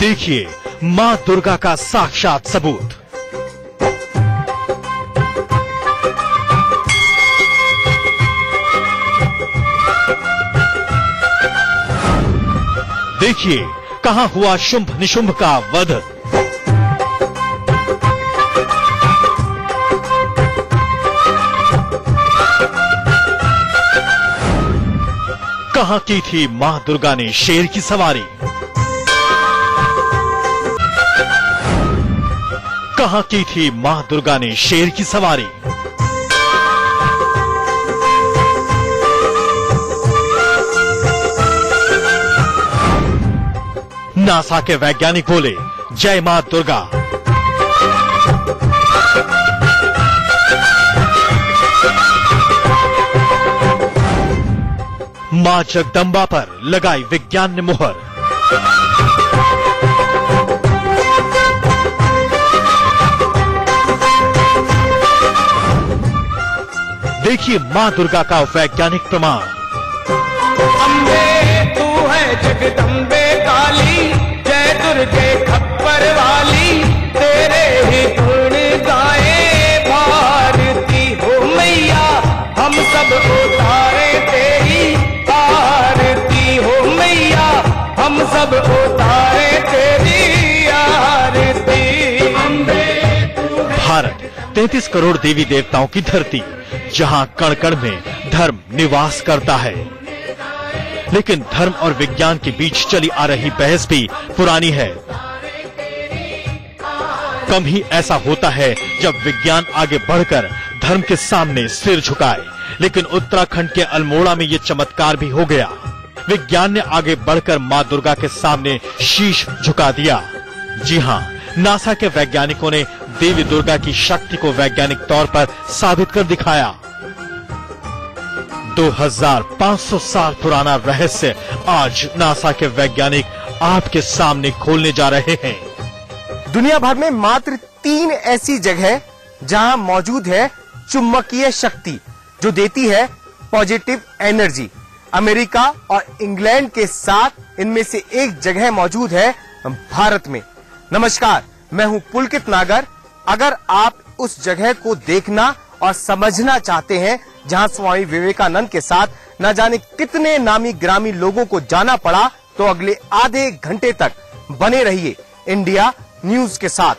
देखिए मां दुर्गा का साक्षात सबूत। देखिए कहां हुआ शुंभ निशुंभ का वध। कहां की थी मां दुर्गा ने शेर की सवारी। कहां की थी मां दुर्गा ने शेर की सवारी। नासा के वैज्ञानिक बोले जय मां दुर्गा। मां जगदंबा पर लगाई विज्ञान ने मुहर। देखिए मां दुर्गा का वैज्ञानिक प्रमाण। अम्बे तू है जगदम्बे काली, जय दुर्गे खप्पर वाली, तेरे ही गुण गाए भारती हो मैया, हम सब उतारे तेरी आरती हो मैया, हम सब उतारे तेरी आरती। भारत 33 करोड़ देवी देवताओं की धरती, जहां कण कण में धर्म निवास करता है। लेकिन धर्म और विज्ञान के बीच चली आ रही बहस भी पुरानी है। कम ही ऐसा होता है जब विज्ञान आगे बढ़कर धर्म के सामने सिर झुकाए, लेकिन उत्तराखंड के अल्मोड़ा में ये चमत्कार भी हो गया। विज्ञान ने आगे बढ़कर मां दुर्गा के सामने शीश झुका दिया। जी हां, नासा के वैज्ञानिकों ने देवी दुर्गा की शक्ति को वैज्ञानिक तौर पर साबित कर दिखाया। 2500 साल पुराना रहस्य आज नासा के वैज्ञानिक आपके सामने खोलने जा रहे हैं। दुनिया भर में मात्र 3 ऐसी जगह जहां मौजूद है चुंबकीय शक्ति जो देती है पॉजिटिव एनर्जी। अमेरिका और इंग्लैंड के साथ इनमें से एक जगह मौजूद है भारत में। नमस्कार, मैं हूं पुलकित नागर। अगर आप उस जगह को देखना और समझना चाहते हैं जहां स्वामी विवेकानंद के साथ न जाने कितने नामी ग्रामी लोगों को जाना पड़ा, तो अगले आधे घंटे तक बने रहिए इंडिया न्यूज के साथ।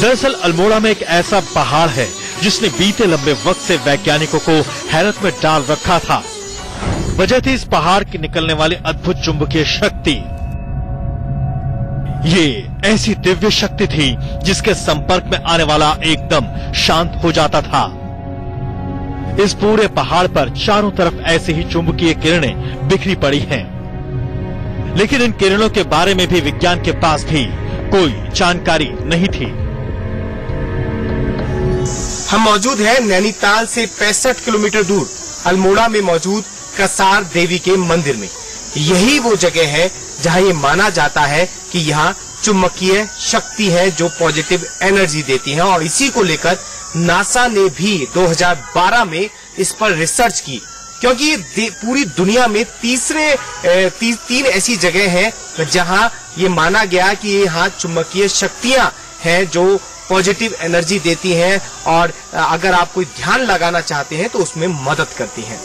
दरअसल अल्मोड़ा में एक ऐसा पहाड़ है जिसने बीते लंबे वक्त से वैज्ञानिकों को हैरत में डाल रखा था। वजह थी इस पहाड़ की निकलने वाली अद्भुत चुंबकीय शक्ति। ये ऐसी दिव्य शक्ति थी जिसके संपर्क में आने वाला एकदम शांत हो जाता था। इस पूरे पहाड़ पर चारों तरफ ऐसे ही चुंबकीय किरणें बिखरी पड़ी हैं। लेकिन इन किरणों के बारे में भी विज्ञान के पास भी कोई जानकारी नहीं थी। हम मौजूद हैं नैनीताल से 65 किलोमीटर दूर अल्मोड़ा में मौजूद कसार देवी के मंदिर में। यही वो जगह है जहां ये माना जाता है कि यहाँ चुंबकीय शक्ति है जो पॉजिटिव एनर्जी देती है, और इसी को लेकर नासा ने भी 2012 में इस पर रिसर्च की, क्योंकि ये पूरी दुनिया में तीन ऐसी जगह हैं जहां ये माना गया कि यहाँ चुंबकीय शक्तियां हैं जो पॉजिटिव एनर्जी देती हैं, और अगर आप कोई ध्यान लगाना चाहते हैं तो उसमें मदद करती हैं।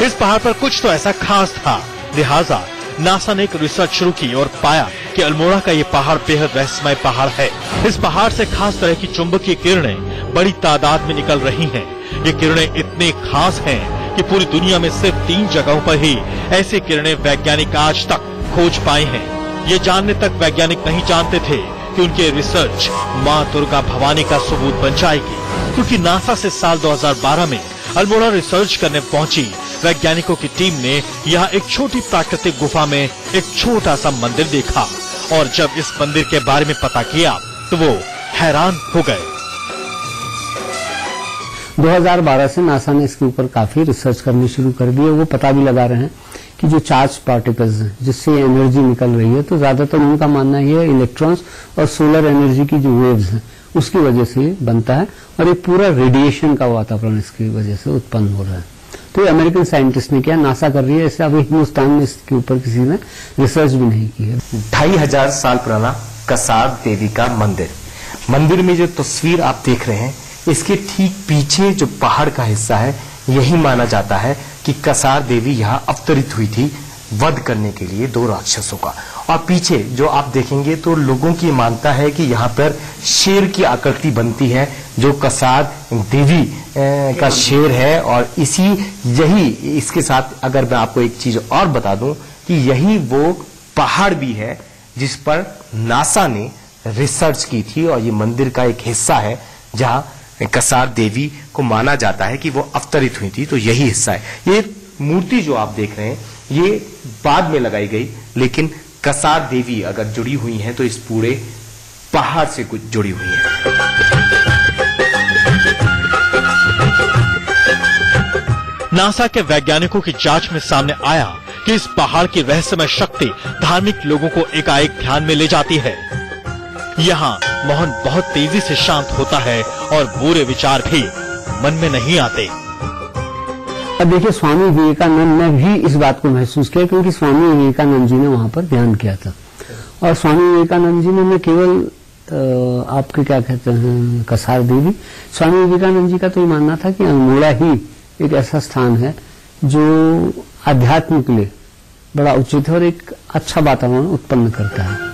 इस पहाड़ पर कुछ तो ऐसा खास था, लिहाजा नासा ने एक रिसर्च शुरू की और पाया कि अल्मोड़ा का ये पहाड़ बेहद रहस्यमय पहाड़ है। इस पहाड़ से खास तरह की चुंबकीय किरणें बड़ी तादाद में निकल रही हैं। ये किरणें इतनी खास हैं कि पूरी दुनिया में सिर्फ 3 जगहों पर ही ऐसी किरणें वैज्ञानिक आज तक खोज पाए हैं। ये जानने तक वैज्ञानिक नहीं जानते थे कि उनके रिसर्च मां दुर्गा भवानी का सबूत बन जाएगी, क्योंकि नासा से साल 2012 में अल्मोड़ा रिसर्च करने पहुंची वैज्ञानिकों की टीम ने यहाँ एक छोटी प्राकृतिक गुफा में एक छोटा सा मंदिर देखा, और जब इस मंदिर के बारे में पता किया तो वो हैरान हो गए। 2012 से नासा ने इसके ऊपर काफी रिसर्च करनी शुरू कर दी है। वो पता भी लगा रहे हैं कि जो चार्ज पार्टिकल्स हैं जिससे एनर्जी निकल रही है, तो ज्यादातर उनका मानना यह है इलेक्ट्रॉन्स और सोलर एनर्जी की जो वेव्स हैं उसकी वजह से ये बनता है, और एक पूरा रेडिएशन का वातावरण इसकी वजह से उत्पन्न हो रहा है। तो ये अमेरिकन साइंटिस्ट ने किया, नासा कर रही है, ऐसे अभी हिंदुस्तान में इसके ऊपर किसी ने रिसर्च भी नहीं की है। 2500 साल पुराना कसार देवी का मंदिर। मंदिर में जो तस्वीर आप देख रहे हैं, इसके ठीक पीछे जो पहाड़ का हिस्सा है, यही माना जाता है कि कसार देवी यहाँ अवतरित हुई थी वध करने के लिए 2 राक्षसों का। और पीछे जो आप देखेंगे तो लोगों की मानता है कि यहाँ पर शेर की आकृति बनती है, जो कसार देवी का शेर है। और यही इसके साथ अगर मैं आपको एक चीज और बता दूं कि यही वो पहाड़ भी है जिस पर नासा ने रिसर्च की थी, और ये मंदिर का एक हिस्सा है जहां कसार देवी को माना जाता है कि वो अवतरित हुई थी। तो यही हिस्सा है। ये मूर्ति जो आप देख रहे हैं ये बाद में लगाई गई, लेकिन कसार देवी अगर जुड़ी हुई हैं तो इस पूरे पहाड़ से कुछ जुड़ी हुई हैं। नासा के वैज्ञानिकों की जांच में सामने आया कि इस पहाड़ की रहस्यमय शक्ति धार्मिक लोगों को एकाएक ध्यान में ले जाती है। यहाँ माहौल बहुत तेजी से शांत होता है और बुरे विचार भी मन में नहीं आते। अब देखिए, स्वामी विवेकानंद ने भी इस बात को महसूस किया, क्योंकि स्वामी विवेकानंद जी ने वहां पर ध्यान किया था। और स्वामी विवेकानंद जी ने न केवल आपके क्या कहते हैं कसार देवी, स्वामी विवेकानंद जी का तो ये मानना था कि अल्मोड़ा ही एक ऐसा स्थान है जो आध्यात्म के लिए बड़ा उचित है और एक अच्छा वातावरण उत्पन्न करता है।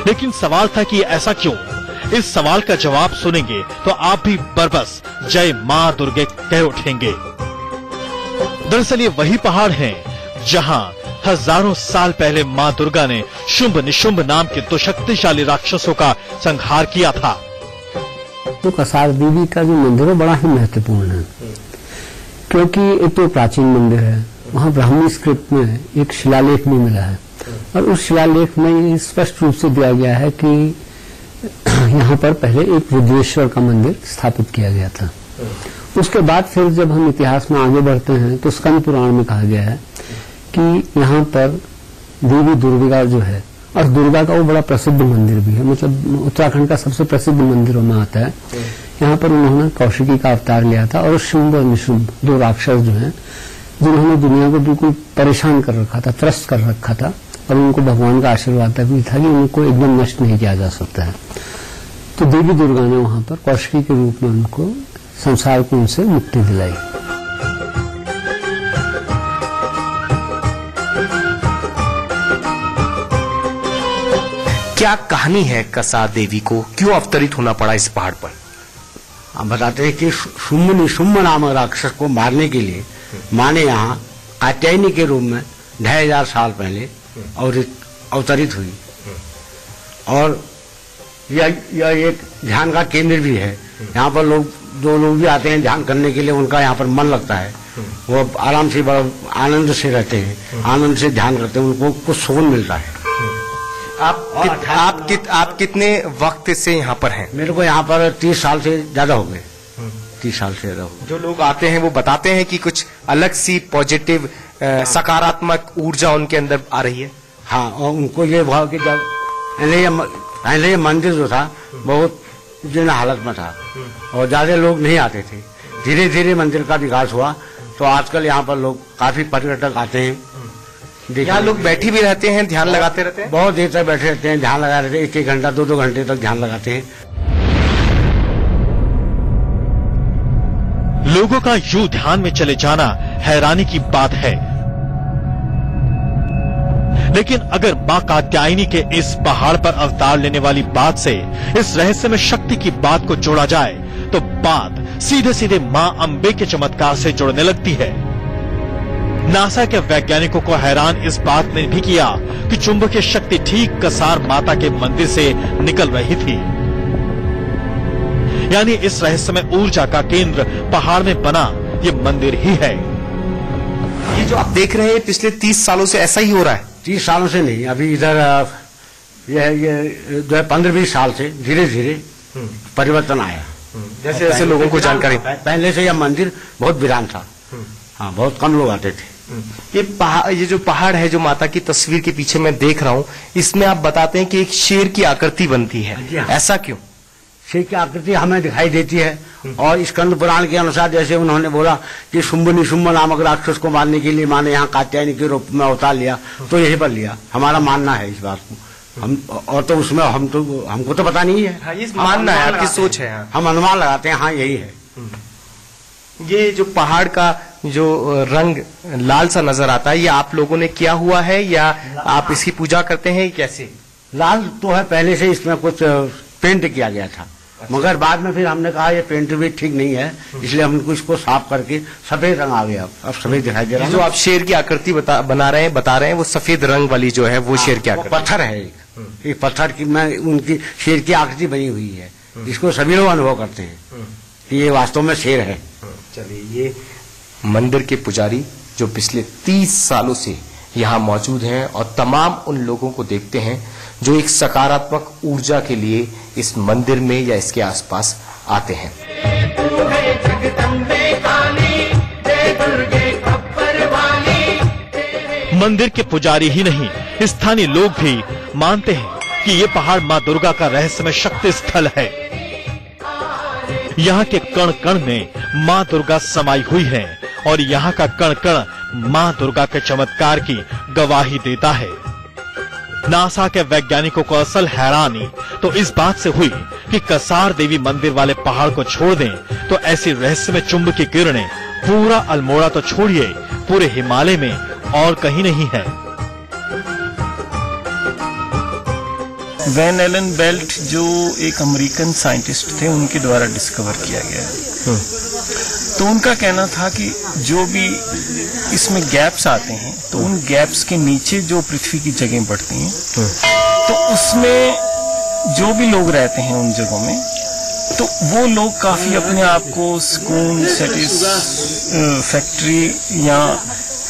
लेकिन सवाल था कि ऐसा क्यों? इस सवाल का जवाब सुनेंगे तो आप भी बरबस जय मां दुर्गे कह उठेंगे। दरअसल ये वही पहाड़ हैं जहां हजारों साल पहले मां दुर्गा ने शुंभ निशुंभ नाम के 2 शक्तिशाली राक्षसों का संहार किया था। तो कसार देवी का जो मंदिर है बड़ा ही महत्वपूर्ण है, क्योंकि एक तो प्राचीन मंदिर है, वहां ब्राह्मी स्क्रिप्ट में एक शिलालेख में मिला है, और उस शिलालेख में स्पष्ट रूप से दिया गया है कि यहाँ पर पहले एक रुद्रेश्वर का मंदिर स्थापित किया गया था। उसके बाद फिर जब हम इतिहास में आगे बढ़ते हैं तो स्कंद पुराण में कहा गया है कि यहाँ पर देवी दुर्गा जो है, और दुर्गा का वो बड़ा प्रसिद्ध मंदिर भी है, मतलब उत्तराखंड का सबसे प्रसिद्ध मंदिरों में आता है। यहाँ पर उन्होंने कौशिकी का अवतार लिया था, और शुंभ और निशुंभ 2 राक्षस जो हैं, जिन्होंने दुनिया को बिल्कुल परेशान कर रखा था, त्रस्त कर रखा था, और उनको भगवान का आशीर्वाद भी था कि उनको एकदम नष्ट नहीं किया जा सकता है। तो देवी दुर्गा ने वहां पर कौशिकी के रूप में उनको संसार को उनसे मुक्ति दिलाई। क्या कहानी है कसार देवी को क्यों अवतरित होना पड़ा इस पहाड़ पर? हम बताते हैं कि शुंभ निशुंभ नाम राक्षस को मारने के लिए माँ ने यहाँ कात्यायनी के रूप में 2500 साल पहले अवतरित हुई। और यह एक ध्यान का केंद्र भी है। यहाँ पर जो लोग भी आते हैं ध्यान करने के लिए, उनका यहाँ पर मन लगता है, वो आराम से बड़ा आनंद से रहते हैं, आनंद से ध्यान करते हैं, उनको कुछ सुकून मिलता है। आप कितने वक्त से यहाँ पर हैं? मेरे को यहाँ पर 30 साल से ज्यादा हो गए। 30 साल से ज्यादा हो गए। जो लोग आते हैं वो बताते हैं कि कुछ अलग सी पॉजिटिव सकारात्मक ऊर्जा उनके अंदर आ रही है। हाँ, और उनको ये भाव कि जब पहले ये मंदिर जो था बहुत जीर्ण हालत में था और ज्यादा लोग नहीं आते थे। धीरे धीरे मंदिर का विकास हुआ, तो आजकल यहाँ पर लोग काफी पर्यटक आते हैं। यहाँ लोग बैठे भी रहते हैं, ध्यान लगाते रहते हैं, बहुत देर तक बैठे रहते हैं, ध्यान लगा रहते हैं, 1-1 घंटा 2-2 घंटे तक ध्यान लगाते हैं। लोगों का यूं ध्यान में चले जाना हैरानी की बात है। लेकिन अगर मां कात्यायनी के इस पहाड़ पर अवतार लेने वाली बात से इस रहस्य में शक्ति की बात को जोड़ा जाए तो बात सीधे सीधे मां अंबे के चमत्कार से जुड़ने लगती है। नासा के वैज्ञानिकों को हैरान इस बात ने भी किया कि चुंबकीय शक्ति ठीक कसार माता के मंदिर से निकल रही थी, यानी इस रहस्यमय ऊर्जा का केंद्र पहाड़ में बना ये मंदिर ही है। ये जो आप देख रहे हैं पिछले 30 सालों से ऐसा ही हो रहा है? 30 सालों से नहीं, अभी इधर ये 15-20 साल से धीरे धीरे परिवर्तन आया। जैसे जैसे लोगों को जानकारी। पहले से यह मंदिर बहुत वीरान था। हाँ, बहुत कम लोग आते थे। ये जो पहाड़ है, जो माता की तस्वीर के पीछे मैं देख रहा हूँ, इसमें आप बताते हैं कि एक शेर की आकृति बनती है, ऐसा क्यों? शेर की आकृति हमें दिखाई देती है, और स्कंद पुराण के अनुसार जैसे उन्होंने बोला कि शुंभ निशुंभ नामक राक्षस को मारने के लिए माँ ने यहाँ कात्यायनी के रूप में अवतार लिया, तो यही पर लिया। हमारा मानना है इस बात को। हम और तो उसमें हमको तो पता नहीं है। हाँ, ये मानना है, आपकी सोच है। हम अनुमान लगाते हैं, हाँ यही है। ये जो पहाड़ का जो रंग लाल सा नजर आता है, ये आप लोगों ने किया हुआ है या आप इसकी पूजा करते हैं, कैसे? लाल तो है, पहले से इसमें कुछ पेंट किया गया था। मगर बाद में फिर हमने कहा ये पेंट भी ठीक नहीं है, इसलिए हमको इसको साफ करके सफेद रंग आ गया। अब सफेद दिखाई दे रहा है। जो आप शेर की आकृति बता रहे हैं वो सफेद रंग वाली जो है वो शेर की आकृति पत्थर है। एक पत्थर की में उनकी शेर की आकृति बनी हुई है, इसको सभी लोग अनुभव करते हैं कि ये वास्तव में शेर है। चलिए, ये मंदिर के पुजारी जो पिछले 30 सालों से यहाँ मौजूद हैं और तमाम उन लोगों को देखते हैं जो एक सकारात्मक ऊर्जा के लिए इस मंदिर में या इसके आसपास आते हैं। मंदिर के पुजारी ही नहीं, स्थानीय लोग भी मानते हैं कि ये पहाड़ मां दुर्गा का रहस्यमय शक्ति स्थल है। यहाँ के कण कण में मां दुर्गा समाई हुई है और यहाँ का कण कण मां दुर्गा के चमत्कार की गवाही देता है। नासा के वैज्ञानिकों को असल हैरानी तो इस बात से हुई कि कसार देवी मंदिर वाले पहाड़ को छोड़ दें तो ऐसी रहस्यमय चुंबकीय किरणें पूरा अल्मोड़ा तो छोड़िए, पूरे हिमालय में और कहीं नहीं है। वैन एलन बेल्ट जो एक अमेरिकन साइंटिस्ट थे, उनके द्वारा डिस्कवर किया गया है। तो उनका कहना था कि जो भी इसमें गैप्स आते हैं तो उन गैप्स के नीचे जो पृथ्वी की जगहें बढ़ती हैं, तो उसमें जो भी लोग रहते हैं उन जगहों में, तो वो लोग काफी अपने आप को सुकून, सेटिस्फैक्ट्री या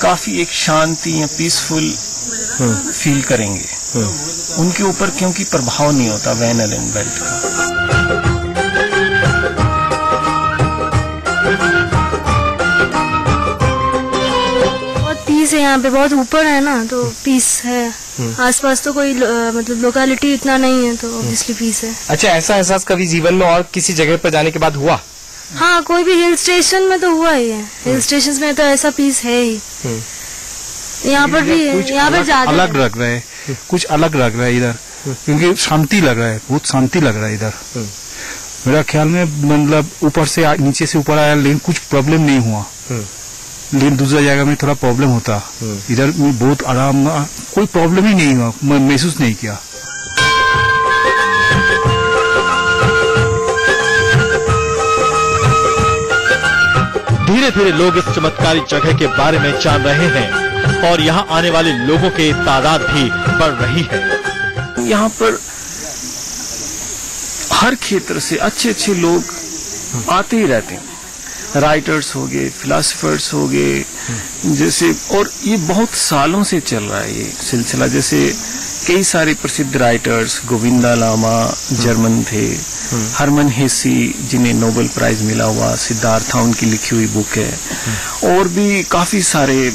काफी एक शांति या पीसफुल फील करेंगे। उनके ऊपर क्योंकि प्रभाव नहीं होता वैन एलन बेल्ट का। पीस है यहाँ पे, बहुत ऊपर है ना, तो पीस है। आसपास तो कोई मतलब लोकेलिटी इतना नहीं है, तो ऑब्वियसली पीस है। अच्छा, ऐसा एहसास कभी जीवन में और किसी जगह पर जाने के बाद हुआ? हाँ, कोई भी हिल स्टेशन में तो हुआ ही है। हिल स्टेशन में तो ऐसा पीस है ही। यहाँ पर भी, यहाँ पर ज्यादा अलग लग रहा है, कुछ अलग लग रहा है इधर, क्योंकि शांति लग रहा है, बहुत शांति लग रहा है इधर। मेरा ख्याल में मतलब ऊपर से नीचे से ऊपर आया, लेकिन कुछ प्रॉब्लम नहीं हुआ। लेकिन दूसरा जगह में थोड़ा प्रॉब्लम होता, इधर में बहुत आराम, कोई प्रॉब्लम ही नहीं हुआ, मैं महसूस नहीं किया। धीरे धीरे लोग इस चमत्कारी जगह के बारे में जान रहे हैं और यहाँ आने वाले लोगों की तादाद भी बढ़ रही है। यहाँ पर हर क्षेत्र से अच्छे अच्छे लोग आते ही रहते हैं। राइटर्स हो गए, फिलोसोफर्स हो गए, जैसे, और ये बहुत सालों से चल रहा है ये सिलसिला। जैसे कई सारे प्रसिद्ध राइटर्स, गोविंदा लामा जर्मन थे, हरमन हेसी जिन्हें नोबेल प्राइज मिला हुआ, सिद्धार्था उनकी लिखी हुई बुक है, और भी काफी सारे,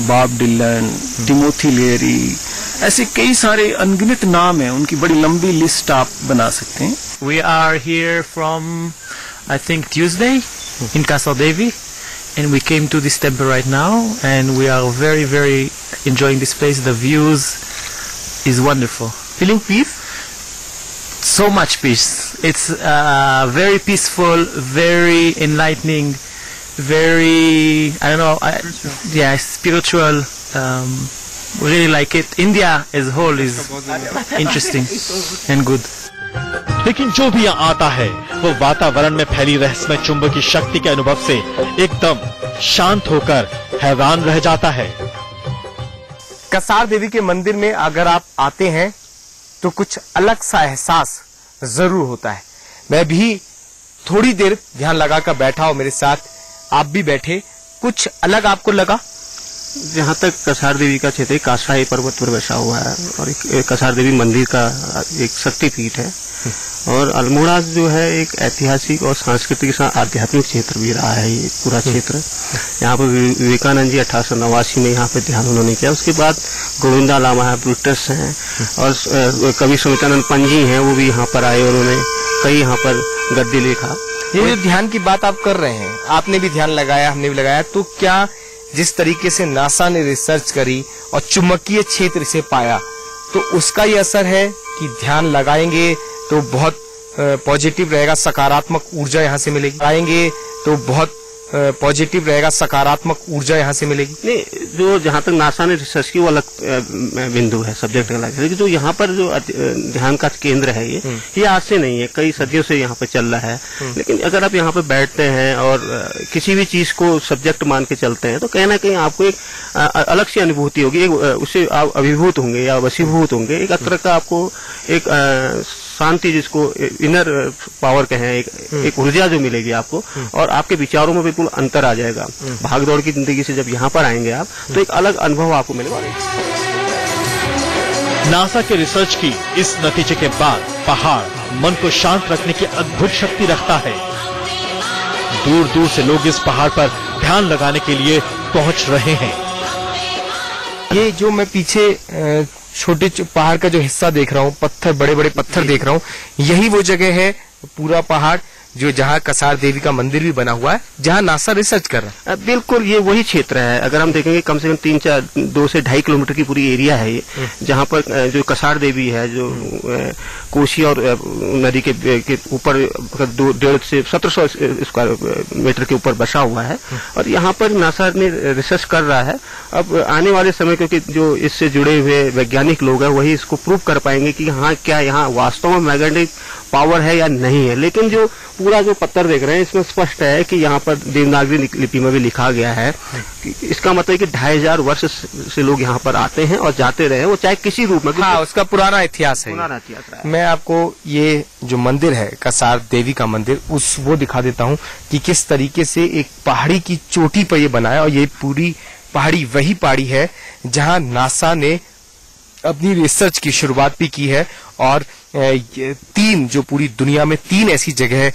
बॉब डिलन, टिमोथी लेरी, ऐसे कई सारे अनगिनत नाम हैं, उनकी बड़ी लंबी लिस्ट आप बना सकते हैं। We are here from, I think, Tuesday in Castle Devi, and we came to this temple right now, and we are very, very enjoying this place. The views is wonderful. Feeling peace? So much peace. It's very peaceful, very enlightening, very, I don't know, spiritual. We really like it. India as a whole is interesting and good. लेकिन जो भी यहाँ आता है वो वातावरण में फैली रहस्यमय चुंबकीय शक्ति के अनुभव से एकदम शांत होकर हैरान रह जाता है। कसार देवी के मंदिर में अगर आप आते हैं तो कुछ अलग सा एहसास जरूर होता है। मैं भी थोड़ी देर ध्यान लगाकर बैठा हूं, मेरे साथ आप भी बैठे, कुछ अलग आपको लगा? जहाँ तक कसार देवी का क्षेत्र कासाई पर्वत पर बसा हुआ है और एक कसार देवी मंदिर का एक शक्तिपीठ है, और अल्मोड़ा जो है एक ऐतिहासिक और सांस्कृतिक आध्यात्मिक क्षेत्र भी रहा है। ये पूरा क्षेत्र यहाँ पर विवेकानंद जी 1889 में यहाँ पे ध्यान उन्होंने किया। उसके बाद गोविंदा लामा है, ब्रूटस हैं और कवि सुमित्रानंद पंजी हैं, वो भी यहाँ पर आए, उन्होंने कई यहाँ पर गद्य लिखा। ये जो ध्यान की बात आप कर रहे हैं, आपने भी ध्यान लगाया, हमने भी लगाया, तो क्या जिस तरीके से नासा ने रिसर्च करी और चुंबकीय क्षेत्र से पाया, तो उसका ये असर है कि ध्यान लगाएंगे तो बहुत पॉजिटिव रहेगा, सकारात्मक ऊर्जा यहाँ से मिलेगी, आएंगे तो बहुत पॉजिटिव रहेगा, सकारात्मक ऊर्जा यहाँ से मिलेगी। नहीं, जो जहाँ तक नासा ने रिसर्च की वो अलग बिंदु है, सब्जेक्ट अलग है, लेकिन जो यहाँ पर जो ध्यान का केंद्र है ये आज से नहीं है, कई सदियों से यहाँ पे चल रहा है। लेकिन अगर आप यहाँ पे बैठते हैं और किसी भी चीज को सब्जेक्ट मान के चलते हैं तो कहीं ना कहीं आपको एक अलग सी अनुभूति होगी, उससे आप अभिभूत होंगे या वशीभूत होंगे, एक तरह का आपको एक शांति, जिसको इनर पावर कहें, एक ऊर्जा जो मिलेगी आपको, और आपके विचारों में बिल्कुल अंतर आ जाएगा। भागदौड़ की जिंदगी से जब यहाँ पर आएंगे आप तो एक अलग अनुभव आपको मिलेगा। नासा के रिसर्च की इस नतीजे के बाद पहाड़ मन को शांत रखने की अद्भुत शक्ति रखता है। दूर दूर से लोग इस पहाड़ पर ध्यान लगाने के लिए पहुंच रहे हैं। ये जो मैं पीछे छोटे पहाड़ का जो हिस्सा देख रहा हूँ, पत्थर, बड़े बड़े पत्थर देख रहा हूँ, यही वो जगह है पूरा पहाड़ जो जहाँ कसार देवी का मंदिर भी बना हुआ है, जहाँ नासा रिसर्च कर रहा है। बिल्कुल ये वही क्षेत्र है। अगर हम देखेंगे कम से कम 2 से 2.5 किलोमीटर की पूरी एरिया है ये, जहाँ पर जो कसार देवी है, जो कोसी और नदी के ऊपर 1.5 से 1700 स्क्वायर मीटर के ऊपर बसा हुआ है, और यहाँ पर नासा ने रिसर्च कर रहा है। अब आने वाले समय, क्योंकि जो इससे जुड़े हुए वैज्ञानिक लोग हैं वही इसको प्रूव कर पाएंगे कि हाँ, क्या यहाँ वास्तव में मैग्नेटिक पावर है या नहीं है। लेकिन जो पूरा जो पत्थर देख रहे हैं इसमें स्पष्ट है कि यहाँ पर देवनागरी लिपि में भी लिखा गया है कि इसका मतलब है कि 2500 वर्ष से लोग यहाँ पर आते हैं और जाते रहे, वो चाहे किसी रूप में। हाँ, उसका पुराना इतिहास है। पुराना इतिहास है। मैं आपको ये जो मंदिर है कसार देवी का मंदिर, वो दिखा देता हूँ कि किस तरीके से एक पहाड़ी की चोटी पर ये बनाया, और ये पूरी पहाड़ी वही पहाड़ी है जहाँ नासा ने अपनी रिसर्च की शुरुआत भी की है। और 3 जो पूरी दुनिया में 3 ऐसी जगह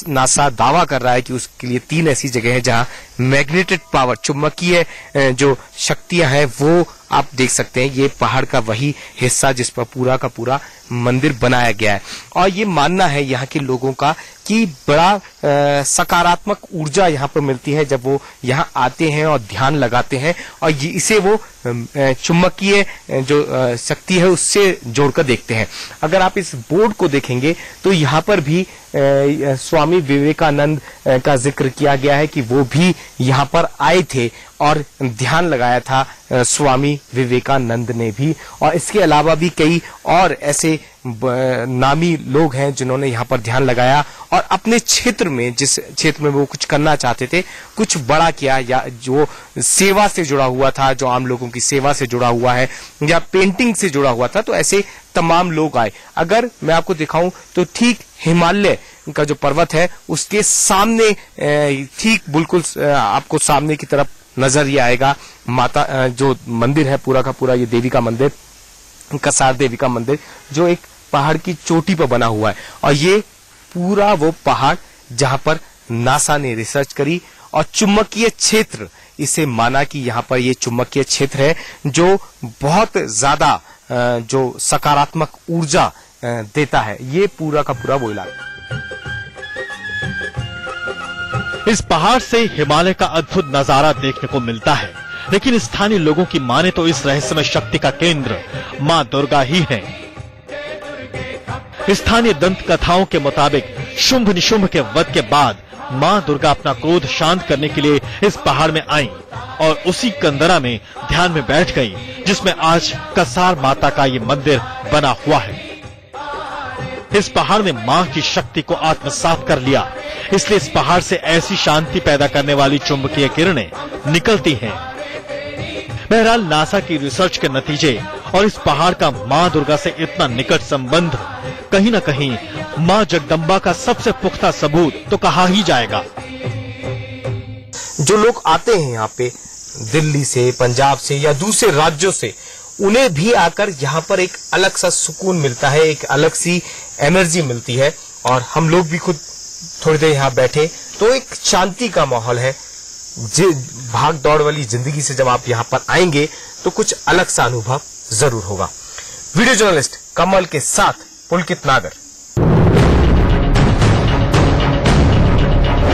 नासा दावा कर रहा है कि उसके लिए 3 ऐसी जगह है जहां मैग्नेटिक पावर, चुंबकीय जो शक्तियां हैं, वो आप देख सकते हैं। ये पहाड़ का वही हिस्सा जिस पर पूरा का पूरा मंदिर बनाया गया है, और ये मानना है यहाँ के लोगों का कि बड़ा सकारात्मक ऊर्जा यहाँ पर मिलती है जब वो यहाँ आते हैं और ध्यान लगाते हैं, और ये इसे वो चुंबकीय जो शक्ति है उससे जोड़कर देखते हैं। अगर आप इस बोर्ड को देखेंगे तो यहाँ पर भी स्वामी विवेकानंद का जिक्र किया गया है कि वो भी यहाँ पर आए थे और ध्यान लगाया था स्वामी विवेकानंद ने भी। और इसके अलावा भी कई और ऐसे नामी लोग हैं जिन्होंने यहाँ पर ध्यान लगाया और अपने क्षेत्र में, जिस क्षेत्र में वो कुछ करना चाहते थे, कुछ बड़ा किया, या जो सेवा से जुड़ा हुआ था, जो आम लोगों की सेवा से जुड़ा हुआ है, या पेंटिंग से जुड़ा हुआ था, तो ऐसे तमाम लोग आए। अगर मैं आपको दिखाऊं तो ठीक हिमालय का जो पर्वत है उसके सामने, ठीक बिल्कुल आपको सामने की तरफ नजर ये आएगा माता, जो मंदिर है पूरा का पूरा, ये देवी का मंदिर, कसार देवी का मंदिर, जो एक पहाड़ की चोटी पर बना हुआ है। और ये पूरा वो पहाड़ जहां पर नासा ने रिसर्च करी, और चुंबकीय क्षेत्र, इसे माना कि यहाँ पर ये चुंबकीय क्षेत्र है जो बहुत ज्यादा जो सकारात्मक ऊर्जा देता है। ये पूरा का पूरा वो इलाका। इस पहाड़ से हिमालय का अद्भुत नजारा देखने को मिलता है, लेकिन स्थानीय लोगों की माने तो इस रहस्यमय शक्ति का केंद्र मां दुर्गा ही है। स्थानीय दंत कथाओं के मुताबिक शुंभ निशुंभ के वध के बाद मां दुर्गा अपना क्रोध शांत करने के लिए इस पहाड़ में आईं और उसी कंदरा में ध्यान में बैठ गईं, जिसमें आज कसार माता का ये मंदिर बना हुआ है। इस पहाड़ ने मां की शक्ति को आत्मसात कर लिया, इसलिए इस पहाड़ से ऐसी शांति पैदा करने वाली चुंबकीय किरणें निकलती हैं। बहरहाल नासा की रिसर्च के नतीजे और इस पहाड़ का मां दुर्गा से इतना निकट संबंध कहीं न कहीं मां जगदम्बा का सबसे पुख्ता सबूत तो कहा ही जाएगा। जो लोग आते हैं यहाँ पे दिल्ली से, पंजाब से या दूसरे राज्यों से, उन्हें भी आकर यहाँ पर एक अलग सा सुकून मिलता है, एक अलग सी एनर्जी मिलती है। और हम लोग भी खुद थोड़ी देर यहाँ बैठे तो एक शांति का माहौल है। भाग दौड़ वाली जिंदगी से जब आप यहाँ पर आएंगे तो कुछ अलग सा अनुभव जरूर होगा। वीडियो जर्नलिस्ट कमल के साथ पुलकित नागर,